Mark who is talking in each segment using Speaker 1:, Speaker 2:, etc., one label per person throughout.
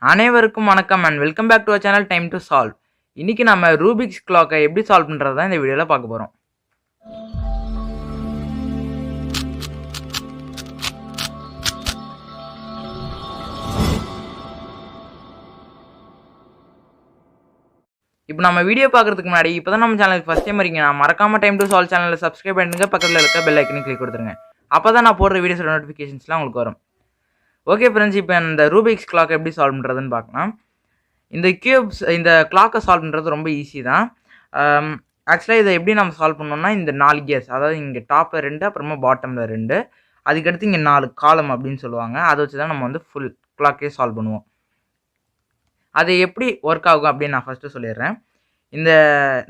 Speaker 1: அனைவருக்கும் வணக்கம் and welcome back to our channel time to solve. இன்னைக்கு நம்ம ரூபிக்ஸ் கிளாக்கை எப்படி சால்வ் பண்ணுறது தான் இந்த வீடியோவில் பார்க்க போகிறோம். இப்போ நம்ம வீடியோ பார்க்குறதுக்கு முன்னாடி இப்போ தான் நம்ம சேனலுக்கு ஃபஸ்ட் டைம் வரீங்க, நான் மறக்காமல் டைம் டு சால்வ் சேனலில் சப்ஸ்கிரைப் பண்ணிடுங்க, பக்கத்தில் இருக்க பெல் ஐக்கனை கிளிக் கொடுத்துருங்க. அப்போ தான் நான் போடுற வீடியோஸோட நோட்டிஃபிகேஷன்ஸ்லாம் உங்களுக்கு வரும். ஓகே ஃப்ரெண்ட்ஸ், இப்போ இந்த ரூபிக்ஸ் கிளாக் எப்படி சால்வ் பண்ணுறதுன்னு பார்க்கலாம். இந்த கிளாக்கை சால்வ் பண்ணுறது ரொம்ப ஈஸி தான். ஆக்சுவலாக இதை எப்படி நம்ம சால்வ் பண்ணோம்னா, இந்த 4 கியர்ஸ், அதாவது இங்கே டாப்பில் 2, அப்புறமா பாட்டமில் 2, அதுக்கடுத்து இங்கே 4 காலம் அப்படின்னு சொல்லுவாங்க. அதை வச்சு தான் நம்ம வந்து ஃபுல் கிளாக்கே சால்வ் பண்ணுவோம். அது எப்படி ஒர்க் ஆகும் அப்படின்னு நான் ஃபஸ்ட்டு சொல்லிடுறேன்.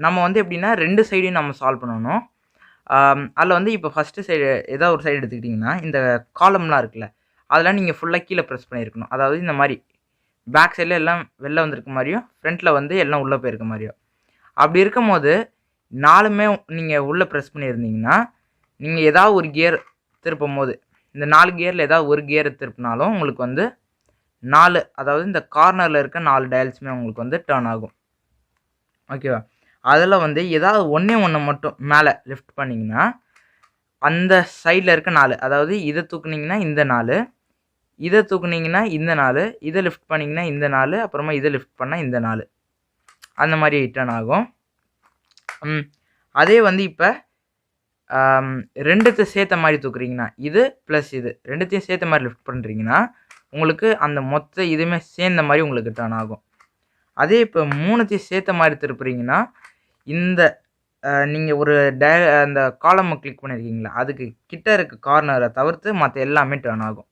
Speaker 1: நம்ம வந்து எப்படின்னா 2 சைடையும் நம்ம சால்வ் பண்ணணும். அதில் வந்து இப்போ ஃபஸ்ட்டு சைடு ஏதாவது ஒரு சைடு எடுத்துக்கிட்டிங்கன்னா, இந்த காலம்லாம் இருக்குல்ல, அதெல்லாம் நீங்கள் ஃபுல்லாக கீழே ப்ரெஸ் பண்ணியிருக்கணும். அதாவது இந்த மாதிரி பேக் சைடில் எல்லாம் வெளில வந்திருக்க மாதிரியும், ஃப்ரண்ட்டில் வந்து எல்லாம் உள்ளே போயிருக்க மாதிரியும். அப்படி இருக்கும் போது 4மே நீங்கள் உள்ளே ப்ரெஸ் பண்ணியிருந்தீங்கன்னா, நீங்கள் ஏதாவது ஒரு கியர் திருப்பும் போது, இந்த 4 கியரில் ஏதாவது ஒரு கியரை திருப்பினாலும் உங்களுக்கு வந்து 4, அதாவது இந்த கார்னரில் இருக்க 4 டயல்ஸுமே உங்களுக்கு வந்து டர்ன் ஆகும். ஓகேவா? அதில் வந்து ஏதாவது ஒன்று மட்டும் மேலே லிஃப்ட் பண்ணிங்கன்னா, அந்த சைடில் இருக்க 4, அதாவது இதை தூக்குனிங்கன்னா இந்த 4, இதை தூக்குனிங்கன்னா இந்த 4, இதை லிஃப்ட் பண்ணிங்கன்னா இந்த 4, அப்புறமா இதை லிஃப்ட் பண்ணால் இந்த 4, அந்த மாதிரி ரிட்டர்ன் ஆகும். அதே வந்து இப்போ 2த்தையும் சேர்த்த மாதிரி தூக்குறீங்கன்னா, இது ப்ளஸ் இது 2த்தையும் சேர்த்த மாதிரி லிஃப்ட் பண்ணுறீங்கன்னா, உங்களுக்கு அந்த மொத்த இதுவுமே சேர்ந்த மாதிரி உங்களுக்கு டர்ன் ஆகும். அதே இப்போ 3த்தையும் சேர்த்த மாதிரி திருப்புறீங்கன்னா, இந்த நீங்கள் ஒரு அந்த காலமை கிளிக் பண்ணியிருக்கீங்களா, அதுக்கு கிட்ட இருக்க கார்னரை தவிர்த்து மற்ற எல்லாமே டர்ன் ஆகும்.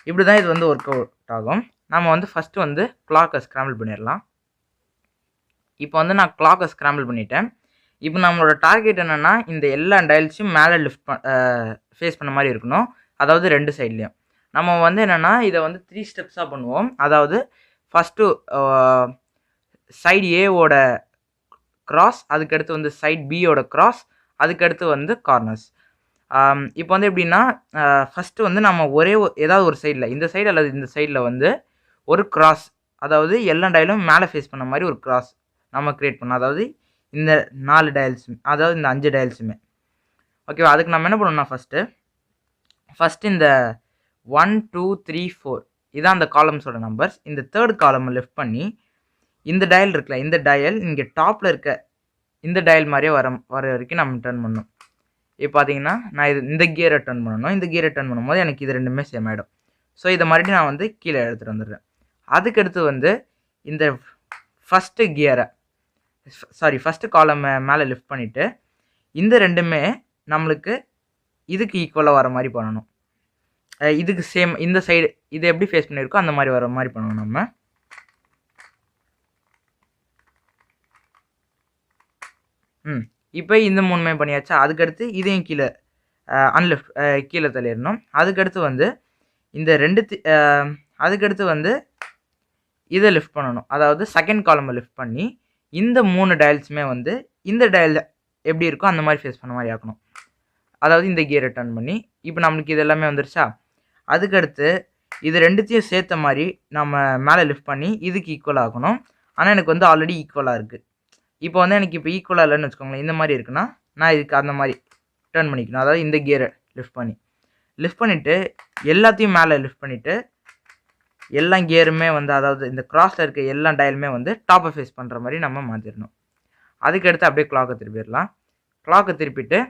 Speaker 1: இப்படி தான் இது வந்து ஒர்க் அவுட் ஆகும். நம்ம வந்து ஃபஸ்ட்டு வந்து கிளாக்கை ஸ்க்ராம்பிள் பண்ணிடலாம். இப்போ வந்து நான் கிளாக்கை ஸ்க்ராம்பிள் பண்ணிட்டேன். இப்போ நம்மளோட டார்கெட் என்னென்னா, இந்த எல்லா டயல்ஸையும் மேலே ஃபேஸ் பண்ண மாதிரி இருக்கணும். அதாவது 2 சைட்லேயும். நம்ம வந்து என்னென்னா, இதை வந்து 3 ஸ்டெப்ஸாக பண்ணுவோம். அதாவது ஃபஸ்ட்டு சைடு ஏவோட கிராஸ், அதுக்கடுத்து வந்து சைட் பியோட கிராஸ், அதுக்கடுத்து வந்து கார்னர்ஸ். இப்போ வந்து எப்படின்னா, ஃபஸ்ட்டு வந்து நம்ம ஏதாவது ஒரு சைடில், இந்த சைடு அல்லது இந்த சைடில் வந்து ஒரு கிராஸ், அதாவது எல்லா டயலும் மேலே ஃபேஸ் பண்ண மாதிரி ஒரு கிராஸ் நம்ம க்ரியேட் பண்ணோம். அதாவது இந்த 4 டயல்ஸுமே, அதாவது இந்த 5 டயல்ஸுமே. ஓகேவா? அதுக்கு நம்ம என்ன பண்ணணும்னா, ஃபஸ்ட்டு இந்த 1 2 3 4 இதான் அந்த காலம்ஸோட நம்பர்ஸ். இந்த 3rd காலமை லிஃப்ட் பண்ணி, இந்த டயல் இருக்குல்ல, இந்த டயல் இங்கே டாப்பில் இருக்க இந்த டயல் மாதிரியே வர வரைக்கும் நம்ம டர்ன் பண்ணணும். இப்போ பார்த்தீங்கன்னா, நான் இந்த கியரை டர்ன் பண்ணணும். இந்த கியரை டர்ன் பண்ணும்போது எனக்கு இது 2மே சேம் ஆகிடும். ஸோ இதை மறுபடியும் நான் வந்து கீழே எடுத்துகிட்டு வந்துடுறேன். அதுக்கடுத்து வந்து இந்த ஃபஸ்ட்டு காலமை மேலே லிஃப்ட் பண்ணிவிட்டு, இந்த 2மே நம்மளுக்கு இதுக்கு ஈக்குவலாக வர மாதிரி பண்ணணும். இதுக்கு சேம், இந்த சைடு இது எப்படி ஃபேஸ் பண்ணியிருக்கோ அந்த மாதிரி வர மாதிரி பண்ணணும் நம்ம. இப்போ இந்த 3மே பண்ணியாச்சா? அதுக்கடுத்து இதையும் கீழே தள்ளிடணும். அதுக்கடுத்து வந்து இந்த அதுக்கடுத்து வந்து இதை லிஃப்ட் பண்ணணும். அதாவது செகண்ட் காலமை லிஃப்ட் பண்ணி, இந்த 3 டயல்ஸுமே வந்து இந்த டயல் எப்படி இருக்கோ அந்த மாதிரி ஃபேஸ் பண்ண மாதிரி ஆக்கணும். அதாவது இந்த கியரை டர்ன் பண்ணி, இப்போ நம்மளுக்கு இது எல்லாமே வந்துருச்சா? அதுக்கடுத்து இது 2த்தையும் சேர்த்த மாதிரி நம்ம மேலே லிஃப்ட் பண்ணி இதுக்கு ஈக்குவலாக ஆக்கணும். ஆனால் எனக்கு வந்து ஆல்ரெடி ஈக்குவலாக இருக்குது. இப்போ வந்து எனக்கு இப்போ ஈக்குவலாக இல்லைன்னு வச்சுக்கோங்களேன். இந்த மாதிரி இருக்குன்னா, நான் இதுக்கு அந்த மாதிரி டர்ன் பண்ணிக்கணும். அதாவது இந்த கியரை லிஃப்ட் பண்ணிவிட்டு எல்லாத்தையும் மேலே லிஃப்ட் பண்ணிவிட்டு, எல்லா கியருமே வந்து, அதாவது இந்த கிராஸில் இருக்க எல்லா டயலுமே வந்து டாப்பை ஃபேஸ் பண்ணுற மாதிரி நம்ம மாற்றிடணும். அதுக்கடுத்து அப்படியே கிளாக்கை திருப்பிடலாம். கிளாக்கை திருப்பிட்டு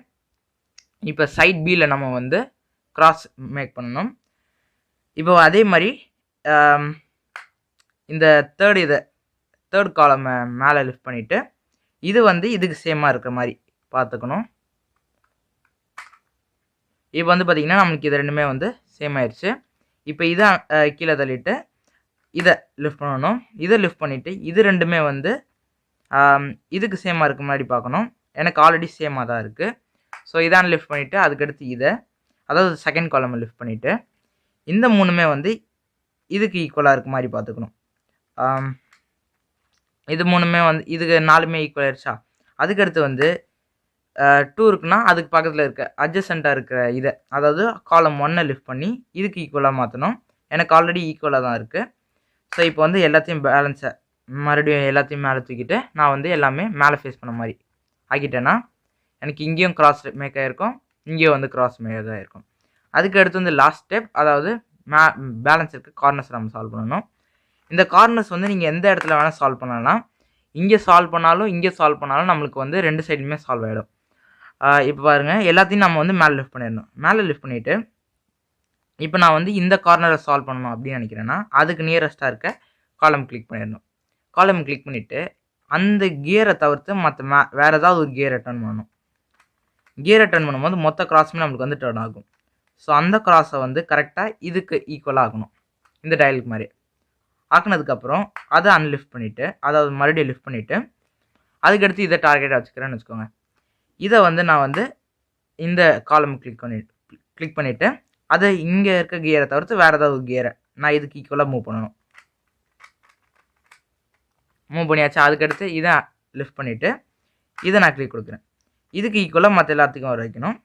Speaker 1: இப்போ சைட் பியில் நம்ம வந்து கிராஸ் மேக் பண்ணணும். இப்போ அதே மாதிரி இந்த 3rd காலமை மேலே லிஃப்ட் பண்ணிவிட்டு, இது வந்து இதுக்கு சேமாக இருக்கிற மாதிரி பார்த்துக்கணும். இப்போ வந்து பார்த்திங்கன்னா, நம்மளுக்கு இது 2மே வந்து சேம் ஆயிடுச்சு. இப்போ இதை கீழே தள்ளிட்டு இதை லிஃப்ட் பண்ணணும். இதை லிஃப்ட் பண்ணிவிட்டு இது 2மே வந்து இதுக்கு சேமாக இருக்க மாதிரி பார்க்கணும். எனக்கு ஆல்ரெடி சேமாக தான் இருக்குது. ஸோ இதான் லிஃப்ட் பண்ணிவிட்டு, அதுக்கடுத்து இதை, அதாவது செகண்ட் காலமை லிஃப்ட் பண்ணிவிட்டு, இந்த 3மே வந்து இதுக்கு ஈக்குவலாக இருக்க மாதிரி பார்த்துக்கணும். இது 3மே வந்து இதுக்கு 4மே ஈக்குவல் ஆயிடுச்சா? அதுக்கடுத்து வந்து 2 இருக்குன்னா அதுக்கு பக்கத்தில் இருக்க அட்ஜசண்ட்டாக இருக்கிற இதை, அதாவது காலம் 1 லிஃப்ட் பண்ணி இதுக்கு ஈக்குவலாக மாற்றணும். எனக்கு ஆல்ரெடி ஈக்குவலாக தான் இருக்குது. ஸோ இப்போ வந்து எல்லாத்தையும் பேலன்ஸை மறுபடியும் எல்லாத்தையும் மேலே தூக்கிட்டு நான் வந்து எல்லாமே மேலே ஃபேஸ் பண்ண மாதிரி ஆக்கிட்டேன்னா எனக்கு இங்கேயும் கிராஸ் மேக் ஆகிருக்கும், இங்கேயும் வந்து கிராஸ் மேக் ஆகிருக்கும். அதுக்கு அடுத்து வந்து லாஸ்ட் ஸ்டெப், அதாவது பேலன்ஸ் இருக்க கார்னர்ஸ் நம்ம சால்வ் பண்ணணும். இந்த கார்னர்ஸ் வந்து நீங்கள் எந்த இடத்துல வேணால் சால்வ் பண்ணலாம். இங்கே சால்வ் பண்ணாலும் இங்கே சால்வ் பண்ணாலும் நம்மளுக்கு வந்து 2 சைடுமே சால்வ் ஆகிடும். இப்போ பாருங்கள், எல்லாத்தையும் நம்ம வந்து மேலே லிஃப்ட் பண்ணிடணும். மேலே லிஃப்ட் பண்ணிவிட்டு இப்போ நான் வந்து இந்த கார்னரை சால்வ் பண்ணணும் அப்படின்னு நினைக்கிறேன்னா அதுக்கு நியரஸ்ட்டாக இருக்க காலம் கிளிக் பண்ணிடணும். காலம் கிளிக் பண்ணிவிட்டு அந்த கியரை தவிர்த்து மற்ற வேறு ஏதாவது ஒரு கியரை டர்ன் பண்ணணும். கியரை டர்ன் பண்ணும்போது மொத்த கிராஸுமே நம்மளுக்கு வந்து டர்ன் ஆகும். ஸோ அந்த கிராஸை வந்து கரெக்டாக இதுக்கு ஈக்குவலாக ஆகணும், இந்த டயலுக்கு மாதிரி ஆக்குனதுக்கப்புறம் அதை அன்லிஃப்ட் பண்ணிவிட்டு, அதாவது மறுபடியும் லிஃப்ட் பண்ணிவிட்டு அதுக்கடுத்து இதை டார்கெட்டாக வச்சுக்கிறேன்னு வச்சுக்கோங்க. இதை வந்து நான் வந்து இந்த காலம் கிளிக் பண்ணிவிட்டு அதை இங்கே இருக்க கியரை தவிர்த்து வேறு ஏதாவது ஒரு கியரை நான் இதுக்கு ஈக்குவலாக மூவ் பண்ணணும். மூவ் பண்ணியாச்சு. அதுக்கடுத்து இதை லிஃப்ட் பண்ணிவிட்டு இதை நான் கிளிக் கொடுக்குறேன். இதுக்கு ஈக்குவலாக மற்ற எல்லாத்துக்கும் வர வைக்கணும்.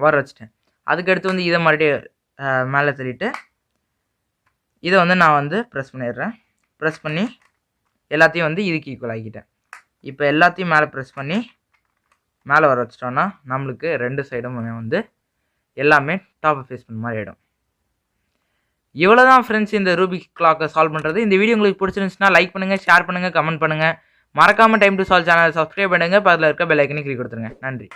Speaker 1: வர வச்சுட்டேன். அதுக்கடுத்து வந்து இதை மறுபடியும் மேலே தள்ளிட்டு இதை வந்து நான் வந்து ப்ரெஸ் பண்ணிடுறேன். ப்ரெஸ் பண்ணி எல்லாத்தையும் வந்து இதுக்கு ஈக்குவல் ஆக்கிட்டேன். இப்போ எல்லாத்தையும் மேலே ப்ரெஸ் பண்ணி மேலே வர வச்சிட்டோன்னா நம்மளுக்கு 2 சைடும் வந்து எல்லாமே டாப்பை ஃபேஸ் பண்ண மாதிரி ஆகிடும். இவ்வளோ தான் ஃப்ரெண்ட்ஸ் இந்த ரூபிக் கிளாக்கை சால்வ் பண்ணுறது. இந்த வீடியோ உங்களுக்கு பிடிச்சிருந்துச்சுன்னா லைக் பண்ணுங்கள், ஷேர் பண்ணுங்கள், கமெண்ட் பண்ணுங்கள். மறக்காமல் time to solve channel subscribe பண்ணுங்கள். பக்கத்தில் இருக்க பெல் ஐக்கனை கிளிக் கொடுத்துருங்க. நன்றி.